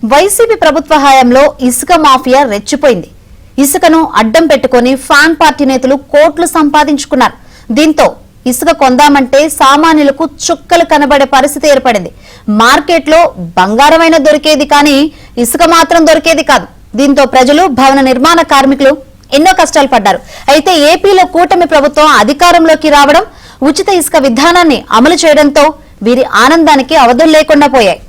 YCP ప్రభుత్వ హయాంలో ఇసుక మాఫియా రెచ్చిపోయింది. ఇసుకను అడ్డం పెట్టుకుని ఫ్యాన్ పార్టీ నేతలు కోట్లు సంపాదించుకున్నారు. దీంతో ఇసుక కొందామంటే సామాన్యులకు చుక్కలు కనబడే పరిస్థితి ఏర్పడింది. మార్కెట్లో బంగారమైన దొరికేది కానీ ఇసుక మాత్రం దొరికేది కాదు. దీంతో ప్రజలు, భవన నిర్మాణ కార్మికులు ఎన్నో కష్టాలు పడ్డారు. అయితే ఏపీలో కూటమి ప్రభుత్వం అధికారంలోకి రావడం, ఉచిత ఇసుక విధానాన్ని అమలు చేయడంతో వీరి ఆనందానికి అవధులు లేకుండా పోయాయి.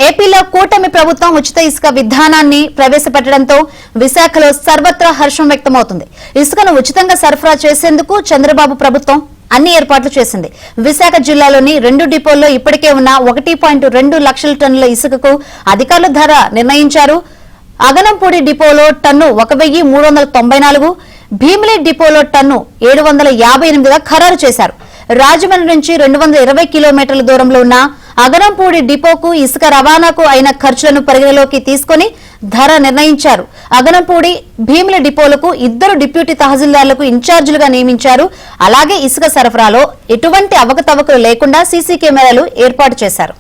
ఏపీలో కూటమి ప్రభుత్వం ఉచిత ఇసుక విధానాన్ని ప్రవేశపెట్టడంతో విశాఖలో సర్వత్రా హర్షం వ్యక్తమవుతుంది. ఇసుకను ఉచితంగా సరఫరా చేసేందుకు చంద్రబాబు ప్రభుత్వం అన్ని ఏర్పాట్లు చేసింది. విశాఖ జిల్లాలోని 2 డిపోల్లో ఇప్పటికే ఉన్న 1.2 లక్షల టన్నుల ఇసుకకు అధికారులు ధర నిర్ణయించారు. అగనంపూడి డిపోలో టన్ను 1394, భీమిలి డిపోలో టన్ను 758గా ఖరారు చేశారు. రాజమండ్రి నుంచి 220 కిలోమీటర్ల దూరంలో ఉన్న అగనంపూడి డిపోకు ఇసుక రవాణాకు అయిన ఖర్చులను పరిగణలోకి తీసుకుని ధర నిర్ణయించారు. అగనంపూడి, భీమిలి డిపోలకు 2 డిప్యూటీ తహసీల్దార్లకు ఇన్ఛార్జీలుగా నియమించారు. అలాగే ఇసుక సరఫరాలో ఎటువంటి అవకతవకలు లేకుండా సీసీ కెమెరాలు ఏర్పాటు చేశారు.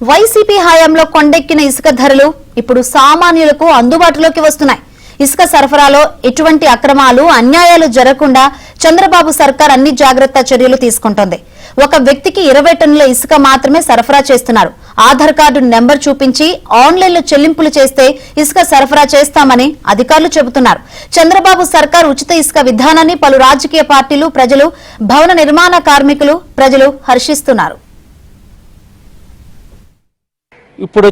వైసీపీ హయాంలో కొండెక్కిన ఇసుక ధరలు ఇప్పుడు సామాన్యులకు అందుబాటులోకి వస్తున్నాయి. ఇసుక సరఫరాలో ఎటువంటి అక్రమాలు, అన్యాయాలు జరగకుండా చంద్రబాబు సర్కార్ అన్ని జాగ్రత్త చర్యలు తీసుకుంటోంది. ఒక వ్యక్తికి 20 టన్నుల ఇసుక మాత్రమే సరఫరా చేస్తున్నారు. ఆధార్ కార్డు నెంబర్ చూపించి ఆన్లైన్లో చెల్లింపులు చేస్తే ఇసుక సరఫరా చేస్తామని అధికారులు చెబుతున్నారు. చంద్రబాబు సర్కార్ ఉచిత ఇసుక విధానాన్ని పలు రాజకీయ పార్టీలు, ప్రజలు, భవన నిర్మాణ కార్మికులు, ప్రజలు హర్షిస్తున్నారు. ఇప్పుడు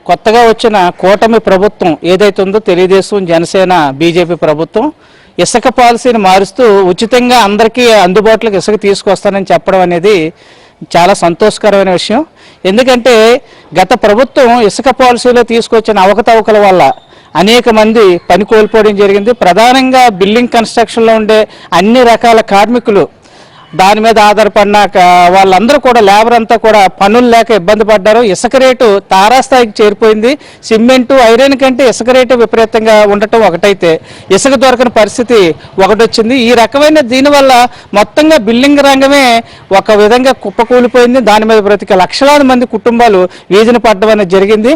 కొత్తగా వచ్చిన కూటమి ప్రభుత్వం ఏదైతే ఉందో, తెలుగుదేశం, జనసేన, బీజేపీ ప్రభుత్వం ఇసుక పాలసీని మారుస్తూ ఉచితంగా అందరికీ అందుబాటులోకి ఇసుక తీసుకొస్తానని చెప్పడం అనేది చాలా సంతోషకరమైన విషయం. ఎందుకంటే గత ప్రభుత్వం ఇసుక పాలసీలో తీసుకొచ్చిన అవకతవకల వల్ల అనేక మంది పని కోల్పోవడం జరిగింది. ప్రధానంగా బిల్డింగ్ కన్స్ట్రక్షన్లో ఉండే అన్ని రకాల కార్మికులు, దాని మీద ఆధారపడిన వాళ్ళందరూ కూడా, లేబర్ అంతా కూడా పనులు లేక ఇబ్బంది పడ్డారు. ఇసుక రేటు తారాస్థాయికి చేరిపోయింది. సిమెంటు, ఐరన్ కంటే ఇసుక రేటు విపరీతంగా ఉండటం ఒకటైతే, ఇసుక దొరకని పరిస్థితి ఒకటొచ్చింది. ఈ రకమైన దీనివల్ల మొత్తంగా బిల్డింగ్ రంగమే ఒక విధంగా కుప్పకూలిపోయింది. దాని మీద బ్రతికే లక్షలాది మంది కుటుంబాలు వీధిన పడడం అనేది జరిగింది.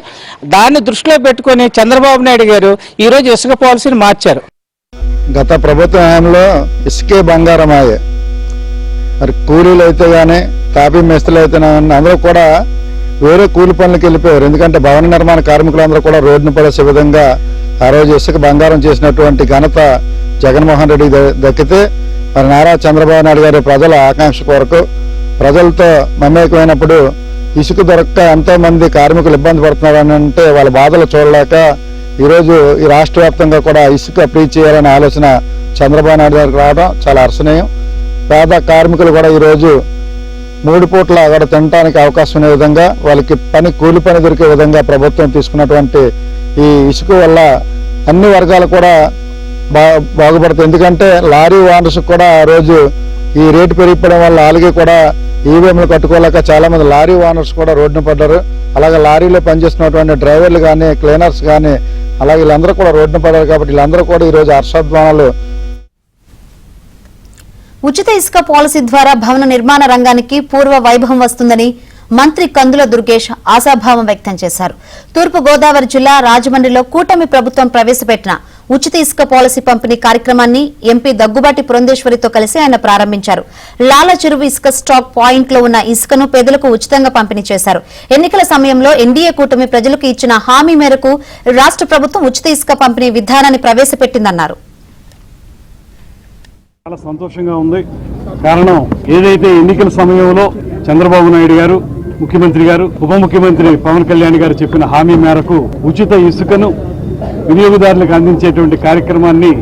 దాన్ని దృష్టిలో పెట్టుకొని చంద్రబాబు నాయుడు గారు ఈరోజు ఇసుక పాలసీని మార్చారు. గత ప్రభుత్వ హయాంలో ఇసుకే బంగారమాయే. మరి కూలీలు అయితే కానీ, తాపీ మేస్త్రులు అయితే అందరూ కూడా వేరే కూలి పనులకు వెళ్ళిపోయారు. ఎందుకంటే భవన నిర్మాణ కార్మికులందరూ కూడా రోడ్డును పడేసే విధంగా ఆ రోజు ఇసుక బంగారం చేసినటువంటి ఘనత జగన్మోహన్ రెడ్డికి దక్కితే, మరి నారా చంద్రబాబు నాయుడు గారి ప్రజల ఆకాంక్ష కొరకు ప్రజలతో మమేకమైనప్పుడు ఇసుక దొరక్క ఎంతో మంది కార్మికులు ఇబ్బంది పడుతున్నారని అంటే వాళ్ళ బాధలు చూడలేక ఈరోజు ఈ రాష్ట్ర వ్యాప్తంగా కూడా ఇసుక ఫ్రీ చేయాలనే ఆలోచన చంద్రబాబు నాయుడు గారికి రావడం చాలా హర్షణీయం. పేద కార్మికులు కూడా ఈరోజు 3 పూట్ల అక్కడ తినడానికి అవకాశం ఉండే విధంగా, వాళ్ళకి కూలి పని దొరికే విధంగా ప్రభుత్వం తీసుకున్నటువంటి ఈ ఇసుక వల్ల అన్ని వర్గాలు కూడా బాగుపడుతుంది. ఎందుకంటే లారీ ఓనర్స్ కూడా ఆ రోజు ఈ రేటు పెరిగిపోవడం వల్ల అలాగే కూడా ఈవీఎంలు కట్టుకోలేక చాలా మంది లారీ ఓనర్స్ కూడా రోడ్డున పడ్డారు. అలాగే లారీలో పనిచేస్తున్నటువంటి డ్రైవర్లు కానీ, క్లీనర్స్ కానీ, అలాగే వీళ్ళందరూ కూడా రోడ్డున పడ్డారు. కాబట్టి వీళ్ళందరూ కూడా ఈరోజు హర్షధ్వానాలు. ఉచిత ఇసుక పాలసీ ద్వారా భవన నిర్మాణ రంగానికి పూర్వ వైభవం వస్తుందని మంత్రి కందుల దుర్గేష్ ఆశాభావం వ్యక్తం చేశారు. తూర్పు గోదావరి జిల్లా రాజమండ్రిలో కూటమి ప్రభుత్వం ప్రవేశపెట్టిన ఉచిత ఇసుక పాలసీ పంపిణీ కార్యక్రమాన్ని ఎంపీ దగ్గుబాటి పురంధేశ్వరితో కలిసి ఆయన ప్రారంభించారు. లాల చెరువు ఇసుక స్టాక్ పాయింట్లో ఉన్న ఇసుకను పేదలకు ఉచితంగా పంపిణీ చేశారు. ఎన్నికల సమయంలో ఎన్డీఏ కూటమి ప్రజలకు ఇచ్చిన హామీ మేరకు రాష్ట్ర ప్రభుత్వం ఉచిత ఇసుక పంపిణీ విధానాన్ని ప్రవేశపెట్టిందన్నారు. చాలా సంతోషంగా ఉంది. కారణం ఏదైతే ఎన్నికల సమయంలో చంద్రబాబు నాయుడు గారు, ముఖ్యమంత్రి గారు, ఉప ముఖ్యమంత్రి పవన్ కళ్యాణ్ గారు చెప్పిన హామీ మేరకు ఉచిత ఇసుకను వినియోగదారులకు అందించేటువంటి కార్యక్రమాన్ని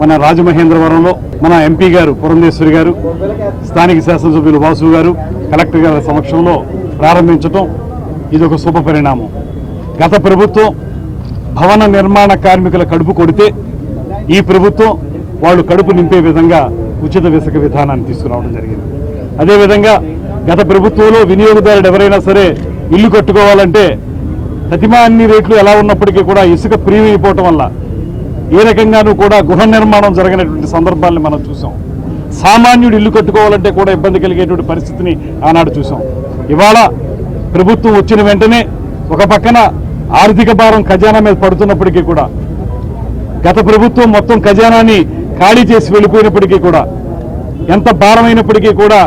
మన రాజమహేంద్రవరంలో మన ఎంపీ గారు పురంధేశ్వరి గారు, స్థానిక శాసనసభ్యులు వాసు గారు, కలెక్టర్ గారి సమక్షంలో ప్రారంభించడం ఇదొక శుభ పరిణామం. గత ప్రభుత్వం భవన నిర్మాణ కార్మికుల కడుపు కొడితే ఈ ప్రభుత్వం వాళ్ళు కడుపు నింపే విధంగా ఉచిత ఇసుక విధానాన్ని తీసుకురావడం జరిగింది. అదేవిధంగా గత ప్రభుత్వంలో వినియోగదారుడు ఎవరైనా సరే ఇల్లు కట్టుకోవాలంటే ప్రతిమాన్ని రేట్లు ఎలా ఉన్నప్పటికీ కూడా ఇసుక ప్రీమియం అయిపోవటం వల్ల ఏ రకంగానూ కూడా గృహ నిర్మాణం జరగనటువంటి సందర్భాలను మనం చూసాం. సామాన్యుడు ఇల్లు కట్టుకోవాలంటే కూడా ఇబ్బంది కలిగేటువంటి పరిస్థితిని ఆనాడు చూసాం. ఇవాళ ప్రభుత్వం వచ్చిన వెంటనే ఒక పక్కన ఆర్థిక భారం ఖజానా మీద పడుతున్నప్పటికీ కూడా, గత ప్రభుత్వం మొత్తం ఖజానాని ఖాళీ చేసి వెళ్ళిపోయినప్పటికీ కూడా, ఎంత భారమైనప్పటికీ కూడా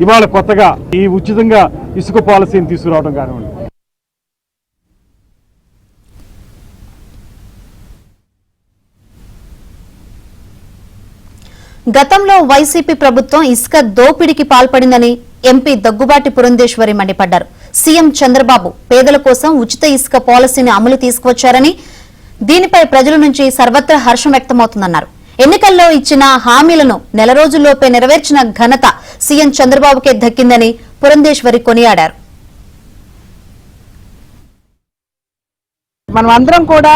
ఇవాళ కొత్తగా ఈ ఉచితంగా ఇసుక పాలసీని తీసుకురావడం కానివ్వండి. గతంలో వైసీపీ ప్రభుత్వం ఇసుక దోపిడీకి పాల్పడిందని ఎంపీ దగ్గుబాటి పురంధేశ్వరి మండిపడ్డారు. సీఎం చంద్రబాబు పేదల కోసం ఉచిత ఇసుక పాలసీని అమలు తీసుకువచ్చారని, దీనిపై ప్రజల నుంచి సర్వత్రా హర్షం వ్యక్తమవుతుందన్నారు. ఎన్నికల్లో ఇచ్చిన హామీలను నెల రోజుల్లోపే నెరవేర్చిన ఘనత సీఎం చంద్రబాబుకే దక్కిందని పురంధేశ్వరి కొనియాడారు. మనం అందరం కూడా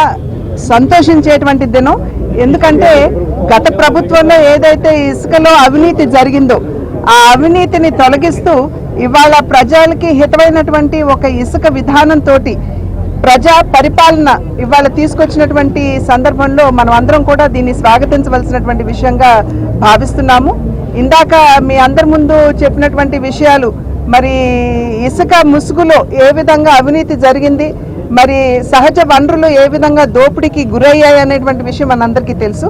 సంతోషించేటువంటి దినం. ఎందుకంటే గత ప్రభుత్వంలో ఏదైతే ఇసుకలో అవినీతి జరిగిందో ఆ అవినీతిని తొలగిస్తూ ఇవాళ ప్రజలకి హితమైనటువంటి ఒక ఇసుక విధానంతో ప్రజా పరిపాలన ఇవాళ తీసుకొచ్చినటువంటి సందర్భంలో మనం అందరం కూడా దీన్ని స్వాగతించవలసినటువంటి విషయంగా భావిస్తున్నాము. ఇందాక మీ అందరి ముందు చెప్పినటువంటి విషయాలు, మరి ఇసుక ముసుగులో ఏ విధంగా అవినీతి జరిగింది, మరి సహజ వనరులు ఏ విధంగా దోపిడీకి గురయ్యాయి అనేటువంటి విషయం మనందరికీ తెలుసు.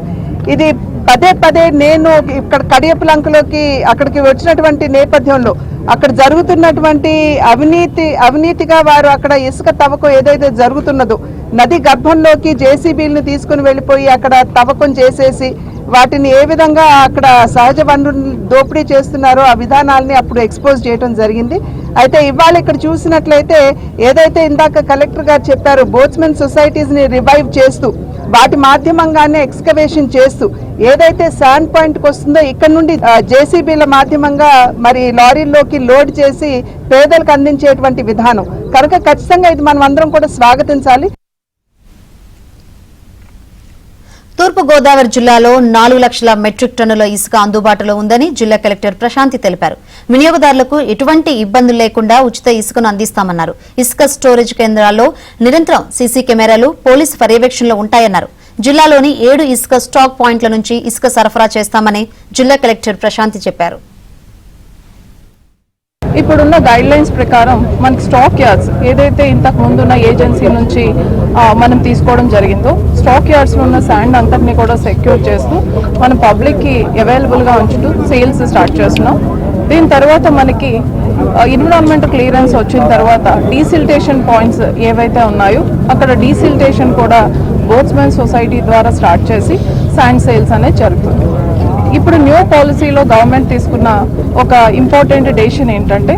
ఇది పదే పదే నేను ఇక్కడ కడియపులంకలోకి అక్కడికి వచ్చినటువంటి నేపథ్యంలో అక్కడ జరుగుతున్నటువంటి అవినీతిగా వారు అక్కడ ఇసుక తవ్వకం ఏదైతే జరుగుతున్నదో నది గర్భంలోకి జేసీబీలను తీసుకుని వెళ్ళిపోయి అక్కడ తవ్వకం చేసేసి వాటిని ఏ విధంగా అక్కడ సహజ వనరులు దోపిడీ చేస్తున్నారో ఆ విధానాలని అప్పుడు ఎక్స్పోజ్ చేయడం జరిగింది. అయితే ఇవాళ ఇక్కడ చూసినట్లయితే ఏదైతే ఇందాక కలెక్టర్ గారు చెప్పారో బోట్స్మెన్ సొసైటీస్ ని రివైవ్ చేస్తూ వాటి మాధ్యమంగానే ఎక్స్కవేషన్ చేస్తూ ఏదైతే శాండ్ పాయింట్ కి వస్తుందో ఇక్కడ నుండి జేసీబీల మాధ్యమంగా మరి లారీల్లోకి లోడ్ చేసి పేదలకు అందించేటువంటి విధానం కనుక ఖచ్చితంగా ఇది మనం అందరం కూడా స్వాగతించాలి. తూర్పు గోదావరి జిల్లాలో 4 లక్షల మెట్రిక్ టన్నుల ఇసుక అందుబాటులో ఉందని జిల్లా కలెక్టర్ ప్రశాంతి తెలిపారు. వినియోగదారులకు ఎటువంటి ఇబ్బందులు లేకుండా ఉచిత ఇసుకను అందిస్తామన్నారు. ఇసుక స్టోరేజ్ కేంద్రాల్లో నిరంతరం సీసీ కెమెరాలు, పోలీసు పర్యవేక్షణలో ఉంటాయన్నారు. జిల్లాలోని 7 ఇసుక స్టాక్ పాయింట్ల నుంచి ఇసుక సరఫరా చేస్తామని జిల్లా కలెక్టర్ ప్రశాంతి చెప్పారు. ఇప్పుడున్న గైడ్ లైన్స్ ప్రకారం మనకి స్టాక్ యార్డ్స్ ఏదైతే ఇంతకు ముందున్న ఏజెన్సీ నుంచి మనం తీసుకోవడం జరిగిందో స్టాక్ యార్డ్స్లో ఉన్న శాండ్ అంతటినీ కూడా సెక్యూర్ చేస్తూ మనం పబ్లిక్కి అవైలబుల్గా ఉంచుతూ సేల్స్ స్టార్ట్ చేస్తున్నాం. దీని తర్వాత మనకి ఎన్విరాన్మెంట్ క్లియరెన్స్ వచ్చిన తర్వాత డీసిల్టేషన్ పాయింట్స్ ఏవైతే ఉన్నాయో అక్కడ డీసిల్టేషన్ కూడా బోట్స్మెన్ సొసైటీ ద్వారా స్టార్ట్ చేసి శాండ్ సేల్స్ అనేది జరుగుతుంది. ఇప్పుడు న్యూ పాలసీలో గవర్నమెంట్ తీసుకున్న ఒక ఇంపార్టెంట్ డెసిషన్ ఏంటంటే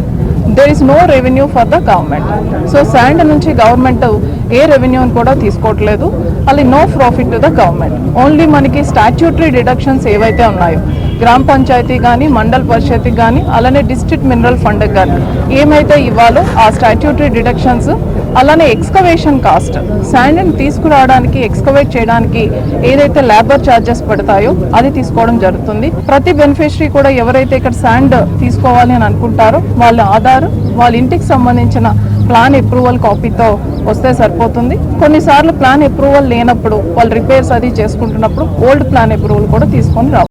there is no revenue for the government. So sand నుంచి గవర్నమెంట్ ఏ రెవెన్యూని కూడా తీసుకోవట్లేదు, అది no profit to the government. Only మనకి స్టాట్యూటరీ డిడక్షన్స్ ఏవైతే ఉన్నాయో గ్రామ పంచాయతీ కానీ మండల్ పరిషత్కి కానీ అలానే డిస్ట్రిక్ట్ మినరల్ ఫండ్కి కానీ ఏమైతే ఇవ్వాలో ఆ స్టాట్యూటరీ డిడక్షన్స్, అలానే ఎక్స్కవేషన్ కాస్ట్ శాండ్ని తీసుకురావడానికి ఎక్స్కవేట్ చేయడానికి ఏదైతే లేబర్ ఛార్జెస్ పడతాయో అది తీసుకోవడం జరుగుతుంది. ప్రతి బెనిఫిషరీ కూడా ఎవరైతే ఇక్కడ శాండ్ తీసుకోవాలి అని అనుకుంటారో వాళ్ళ ఆధార్, వాళ్ళ ఇంటికి సంబంధించిన ప్లాన్ అప్రూవల్ కాపీతో వస్తే సరిపోతుంది. కొన్నిసార్లు ప్లాన్ అప్రూవల్ లేనప్పుడు వాళ్ళు రిపేర్స్ అది చేసుకుంటున్నప్పుడు ఓల్డ్ ప్లాన్ అప్రూవల్ కూడా తీసుకొని రావాలి.